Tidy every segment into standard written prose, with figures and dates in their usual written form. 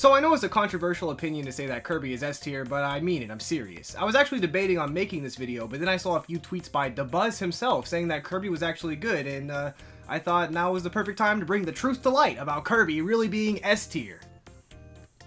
So I know it's a controversial opinion to say that Kirby is S tier, but I mean it, I'm serious. I was actually debating on making this video, but then I saw a few tweets by DaBuzz himself saying that Kirby was actually good, and I thought now was the perfect time to bring the truth to light about Kirby really being S tier.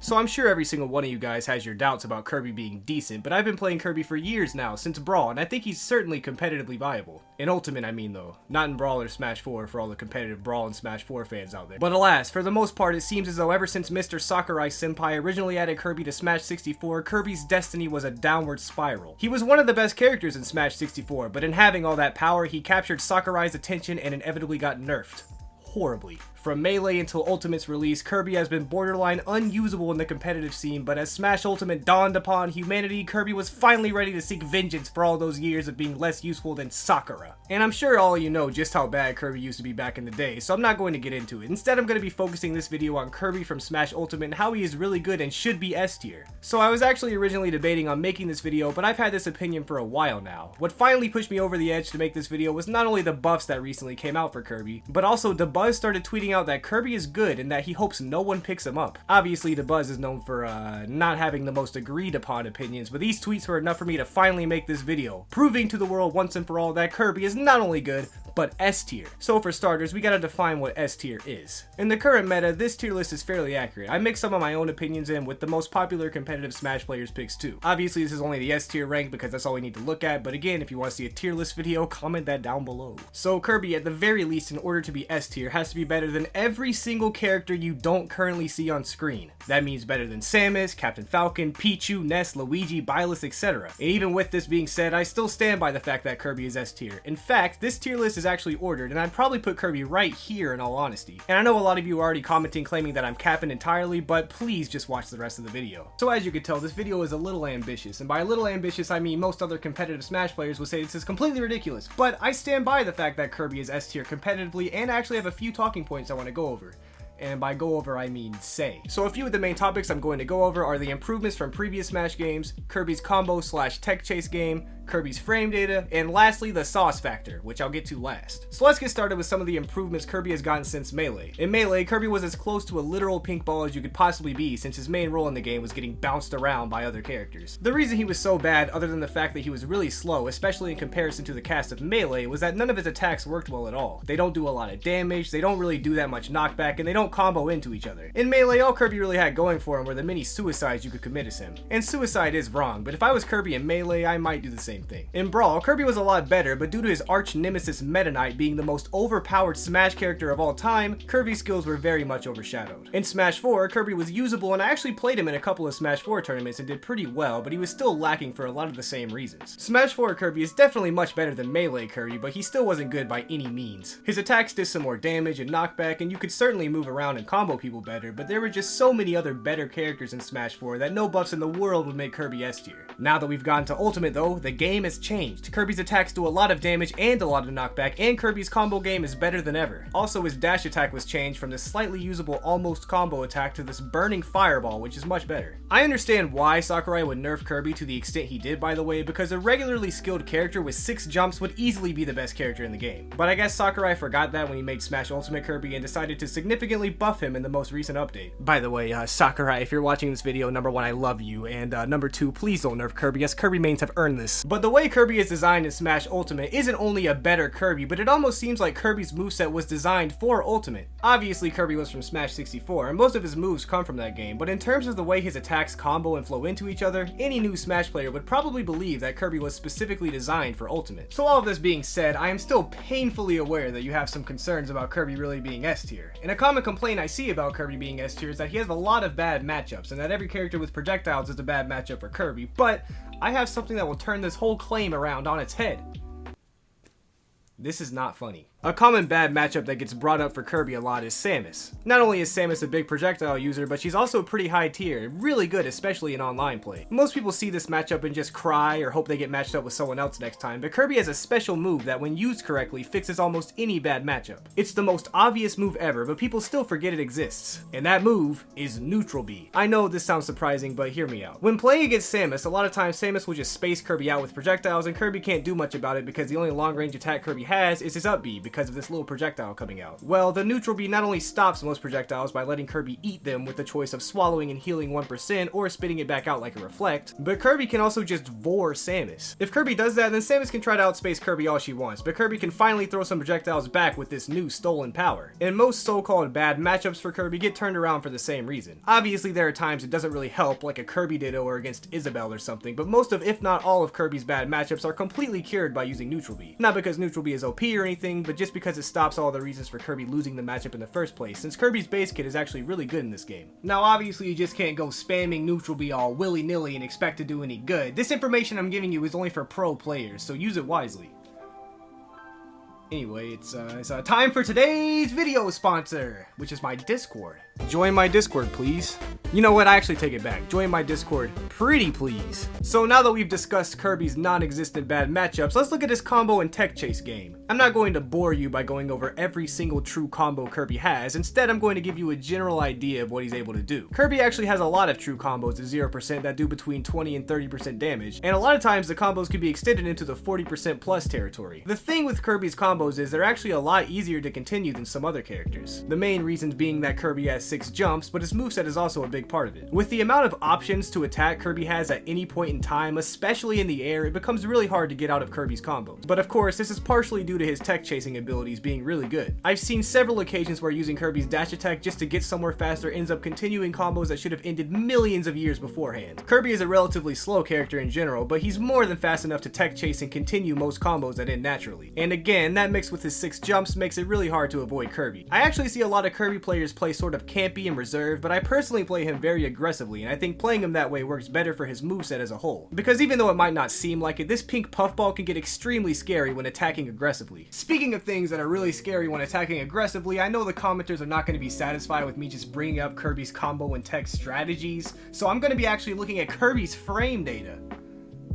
So I'm sure every single one of you guys has your doubts about Kirby being decent, but I've been playing Kirby for years now, since Brawl, and I think he's certainly competitively viable. In Ultimate, I mean though, not in Brawl or Smash 4 for all the competitive Brawl and Smash 4 fans out there. But alas, for the most part, it seems as though ever since Mr. Sakurai-senpai originally added Kirby to Smash 64, Kirby's destiny was a downward spiral. He was one of the best characters in Smash 64, but in having all that power, he captured Sakurai's attention and inevitably got nerfed. Horribly. From Melee until Ultimate's release, Kirby has been borderline unusable in the competitive scene, but as Smash Ultimate dawned upon humanity, Kirby was finally ready to seek vengeance for all those years of being less useful than Sakura. And I'm sure all of you know just how bad Kirby used to be back in the day, so I'm not going to get into it. Instead, I'm going to be focusing this video on Kirby from Smash Ultimate and how he is really good and should be S tier. So I was actually originally debating on making this video, but I've had this opinion for a while now. What finally pushed me over the edge to make this video was not only the buffs that recently came out for Kirby, but also DaBuzz started tweeting out that Kirby is good and that he hopes no one picks him up. Obviously, DaBuzz is known for not having the most agreed upon opinions, but these tweets were enough for me to finally make this video, proving to the world once and for all that Kirby is not only good, but S tier. So for starters, we gotta define what S tier is. In the current meta, this tier list is fairly accurate. I mix some of my own opinions in with the most popular competitive Smash players picks too. Obviously, this is only the S tier rank because that's all we need to look at, but again, if you want to see a tier list video, comment that down below. So Kirby, at the very least, in order to be S tier, has to be better than every single character you don't currently see on screen. That means better than Samus, Captain Falcon, Pichu, Ness, Luigi, Byleth, etc. And even with this being said, I still stand by the fact that Kirby is S tier. In fact, this tier list is actually ordered, and I'd probably put Kirby right here in all honesty. And I know a lot of you are already commenting claiming that I'm capping entirely, but please just watch the rest of the video. So as you can tell, this video is a little ambitious, and by a little ambitious I mean most other competitive Smash players will say this is completely ridiculous, but I stand by the fact that Kirby is S tier competitively, and I actually have a few talking points I want to go over. And by go over, I mean say. So a few of the main topics I'm going to go over are the improvements from previous Smash games, Kirby's combo/tech chase game, Kirby's frame data, and lastly the sauce factor, which I'll get to last. So let's get started with some of the improvements Kirby has gotten since Melee. In Melee, Kirby was as close to a literal pink ball as you could possibly be since his main role in the game was getting bounced around by other characters. The reason he was so bad, other than the fact that he was really slow, especially in comparison to the cast of Melee, was that none of his attacks worked well at all. They don't do a lot of damage, they don't really do that much knockback, and they don't combo into each other. In Melee, all Kirby really had going for him were the many suicides you could commit as him. And suicide is wrong, but if I was Kirby in Melee, I might do the same thing. In Brawl, Kirby was a lot better, but due to his arch nemesis Meta Knight being the most overpowered Smash character of all time, Kirby's skills were very much overshadowed. In Smash 4, Kirby was usable, and I actually played him in a couple of Smash 4 tournaments and did pretty well, but he was still lacking for a lot of the same reasons. Smash 4 Kirby is definitely much better than Melee Kirby, but he still wasn't good by any means. His attacks did some more damage and knockback, and you could certainly move around and combo people better, but there were just so many other better characters in Smash 4 that no buffs in the world would make Kirby S tier. Now that we've gotten to Ultimate though, the game has changed. Kirby's attacks do a lot of damage and a lot of knockback, and Kirby's combo game is better than ever. Also, his dash attack was changed from this slightly usable almost combo attack to this burning fireball, which is much better. I understand why Sakurai would nerf Kirby to the extent he did, by the way, because a regularly skilled character with 6 jumps would easily be the best character in the game. But I guess Sakurai forgot that when he made Smash Ultimate Kirby and decided to significantly buff him in the most recent update. By the way, Sakurai, if you're watching this video, number 1, I love you, and number 2, please don't nerf Kirby. Yes, Kirby mains have earned this. But the way Kirby is designed in Smash Ultimate isn't only a better Kirby, but it almost seems like Kirby's moveset was designed for Ultimate. Obviously, Kirby was from Smash 64, and most of his moves come from that game, but in terms of the way his attacks combo and flow into each other, any new Smash player would probably believe that Kirby was specifically designed for Ultimate. So all of this being said, I am still painfully aware that you have some concerns about Kirby really being S tier. And a common complaint I see about Kirby being S tier is that he has a lot of bad matchups, and that every character with projectiles is a bad matchup for Kirby, but I have something that will turn this whole claim around on its head. This is not funny. A common bad matchup that gets brought up for Kirby a lot is Samus. Not only is Samus a big projectile user, but she's also pretty high tier, really good especially in online play. Most people see this matchup and just cry or hope they get matched up with someone else next time, but Kirby has a special move that when used correctly fixes almost any bad matchup. It's the most obvious move ever, but people still forget it exists. And that move is Neutral B. I know this sounds surprising, but hear me out. When playing against Samus, a lot of times Samus will just space Kirby out with projectiles and Kirby can't do much about it because the only long range attack Kirby has is his up B, because of this little projectile coming out. Well, the neutral B not only stops most projectiles by letting Kirby eat them with the choice of swallowing and healing 1% or spitting it back out like a reflect, but Kirby can also just vor Samus. If Kirby does that, then Samus can try to outspace Kirby all she wants, but Kirby can finally throw some projectiles back with this new stolen power. And most so-called bad matchups for Kirby get turned around for the same reason. Obviously there are times it doesn't really help, like a Kirby Ditto or against Isabelle or something, but most of, if not all of Kirby's bad matchups are completely cured by using neutral B. Not because neutral B is OP or anything, but just because it stops all the reasons for Kirby losing the matchup in the first place, since Kirby's base kit is actually really good in this game. Now obviously you just can't go spamming neutral B all willy-nilly and expect to do any good. This information I'm giving you is only for pro players, so use it wisely. Anyway, it's time for today's video sponsor, which is my Discord. Join my Discord, please. You know what, I actually take it back. Join my Discord, pretty please. So now that we've discussed Kirby's non-existent bad matchups, let's look at his combo and tech chase game. I'm not going to bore you by going over every single true combo Kirby has. Instead, I'm going to give you a general idea of what he's able to do. Kirby actually has a lot of true combos at 0% that do between 20 and 30% damage, and a lot of times the combos can be extended into the 40% plus territory. The thing with Kirby's combos is they're actually a lot easier to continue than some other characters. The main reasons being that Kirby has 6 jumps, but his moveset is also a big part of it. With the amount of options to attack Kirby has at any point in time, especially in the air, it becomes really hard to get out of Kirby's combos. But of course, this is partially due to his tech chasing abilities being really good. I've seen several occasions where using Kirby's dash attack just to get somewhere faster ends up continuing combos that should have ended millions of years beforehand. Kirby is a relatively slow character in general, but he's more than fast enough to tech chase and continue most combos that end naturally. And again, that mixed with his 6 jumps makes it really hard to avoid Kirby. I actually see a lot of Kirby players play sort of campy and reserved, but I personally play him very aggressively, and I think playing him that way works better for his moveset as a whole. Because even though it might not seem like it, this pink puffball can get extremely scary when attacking aggressively. Speaking of things that are really scary when attacking aggressively, I know the commenters are not going to be satisfied with me just bringing up Kirby's combo and tech strategies, so I'm going to be actually looking at Kirby's frame data.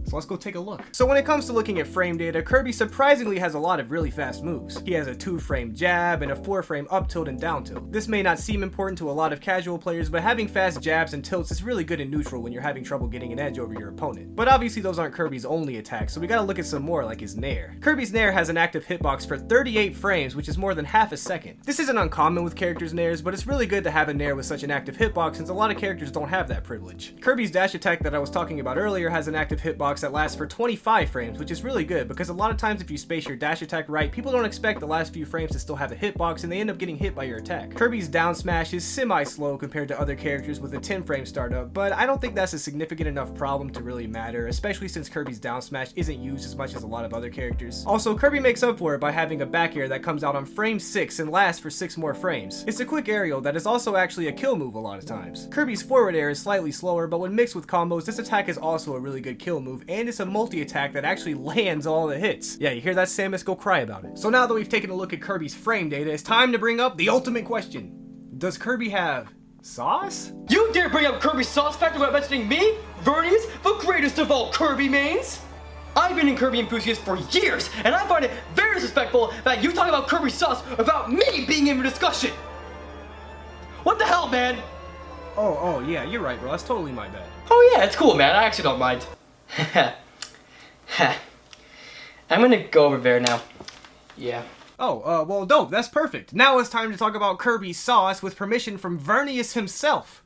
So let's go take a look. So when it comes to looking at frame data, Kirby surprisingly has a lot of really fast moves. He has a 2-frame jab and a 4-frame up tilt and down tilt. This may not seem important to a lot of casual players, but having fast jabs and tilts is really good in neutral when you're having trouble getting an edge over your opponent. But obviously those aren't Kirby's only attacks, so we gotta look at some more like his Nair. Kirby's Nair has an active hitbox for 38 frames, which is more than half a second. This isn't uncommon with characters' Nairs, but it's really good to have a Nair with such an active hitbox since a lot of characters don't have that privilege. Kirby's dash attack that I was talking about earlier has an active hitbox that lasts for 25 frames, which is really good because a lot of times if you space your dash attack right, people don't expect the last few frames to still have a hitbox and they end up getting hit by your attack. Kirby's down smash is semi-slow compared to other characters with a 10-frame startup, but I don't think that's a significant enough problem to really matter, especially since Kirby's down smash isn't used as much as a lot of other characters. Also, Kirby makes up for it by having a back air that comes out on frame 6 and lasts for 6 more frames. It's a quick aerial that is also actually a kill move a lot of times. Kirby's forward air is slightly slower, but when mixed with combos, this attack is also a really good kill move, and it's a multi-attack that actually lands all the hits. Yeah, you hear that, Samus? Go cry about it. So now that we've taken a look at Kirby's frame data, it's time to bring up the ultimate question. Does Kirby have sauce? You dare bring up Kirby's sauce factor without mentioning me, Vernias, the greatest of all Kirby mains? I've been a Kirby enthusiast for years, and I find it very disrespectful that you talk about Kirby sauce without me being in the discussion. What the hell, man? Oh, yeah, you're right, bro. That's totally my bad. Oh yeah, it's cool, man. I actually don't mind. I'm gonna go over there now. Yeah. Oh, well, dope. That's perfect. Now it's time to talk about Kirby's sauce with permission from Vernias himself.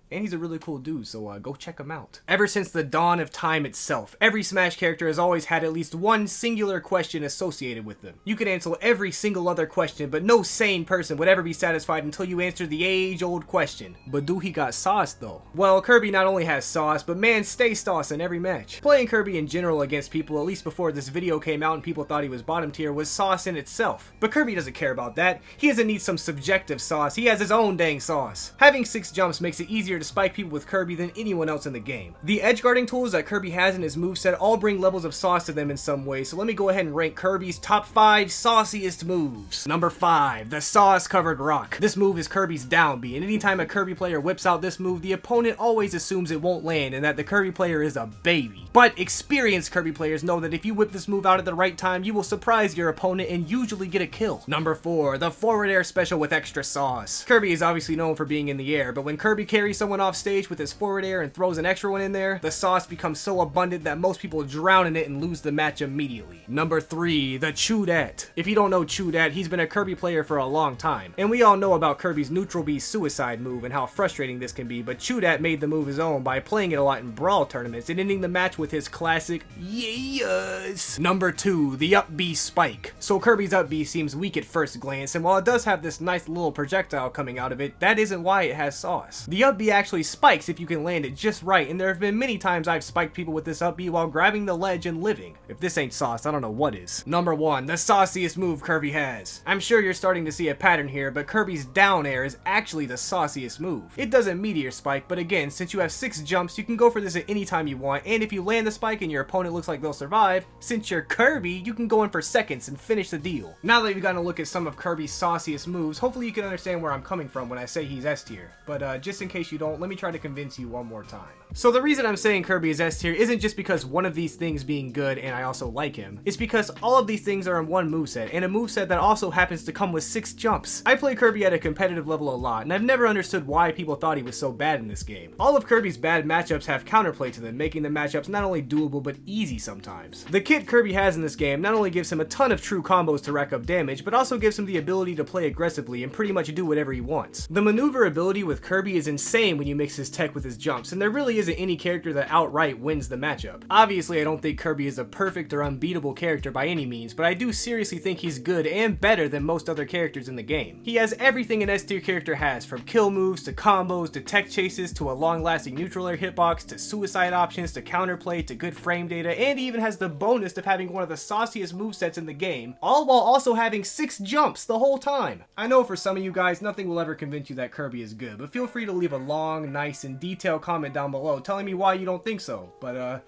And he's a really cool dude, so go check him out. Ever since the dawn of time itself, every Smash character has always had at least one singular question associated with them. You could answer every single other question, but no sane person would ever be satisfied until you answered the age-old question. But do he got sauce, though? Well, Kirby not only has sauce, but man, stay sauce in every match. Playing Kirby in general against people, at least before this video came out and people thought he was bottom tier, was sauce in itself. But Kirby doesn't care about that. He doesn't need some subjective sauce. He has his own dang sauce. Having 6 jumps makes it easier to spike people with Kirby than anyone else in the game. The edge guarding tools that Kirby has in his moveset all bring levels of sauce to them in some way, so let me go ahead and rank Kirby's top 5 sauciest moves. Number 5, the sauce covered rock. This move is Kirby's down B, and anytime a Kirby player whips out this move, the opponent always assumes it won't land and that the Kirby player is a baby. But experienced Kirby players know that if you whip this move out at the right time, you will surprise your opponent and usually get a kill. Number 4, the forward air special with extra sauce. Kirby is obviously known for being in the air, but when Kirby carries someone someone off stage with his forward air and throws an extra one in there, the sauce becomes so abundant that most people drown in it and lose the match immediately. Number 3, the Tooterp. If you don't know Tooterp, he's been a Kirby player for a long time, and we all know about Kirby's neutral B suicide move and how frustrating this can be, but Tooterp made the move his own by playing it a lot in brawl tournaments and ending the match with his classic yes. Number 2, the up B spike. So Kirby's up B seems weak at first glance, and while it does have this nice little projectile coming out of it, that isn't why it has sauce. The up B actually spikes if you can land it just right, and there have been many times I've spiked people with this up B while grabbing the ledge and living. If this ain't sauce, I don't know what is. Number 1, the sauciest move Kirby has. I'm sure you're starting to see a pattern here, but Kirby's down air is actually the sauciest move. It doesn't meteor spike, but again, since you have 6 jumps, you can go for this at any time you want, and if you land the spike and your opponent looks like they'll survive, since you're Kirby, you can go in for seconds and finish the deal. Now that you've gotten a look at some of Kirby's sauciest moves, hopefully you can understand where I'm coming from when I say he's S tier. But just in case you don't, let me try to convince you one more time. So the reason I'm saying Kirby is S tier isn't just because one of these things being good and I also like him. It's because all of these things are in one moveset, and a moveset that also happens to come with 6 jumps. I play Kirby at a competitive level a lot, and I've never understood why people thought he was so bad in this game. All of Kirby's bad matchups have counterplay to them, making the matchups not only doable but easy sometimes. The kit Kirby has in this game not only gives him a ton of true combos to rack up damage, but also gives him the ability to play aggressively and pretty much do whatever he wants. The maneuverability with Kirby is insane when you mix his tech with his jumps, and there really isn't any character that outright wins the matchup. Obviously, I don't think Kirby is a perfect or unbeatable character by any means, but I do seriously think he's good and better than most other characters in the game. He has everything an S tier character has, from kill moves to combos to tech chases to a long-lasting neutral air hitbox to suicide options to counterplay to good frame data, and he even has the bonus of having one of the sauciest movesets in the game, all while also having 6 jumps the whole time. I know for some of you guys, nothing will ever convince you that Kirby is good, but feel free to leave a long, nice, and detailed comment down below telling me why you don't think so, but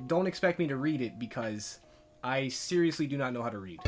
don't expect me to read it because I seriously do not know how to read.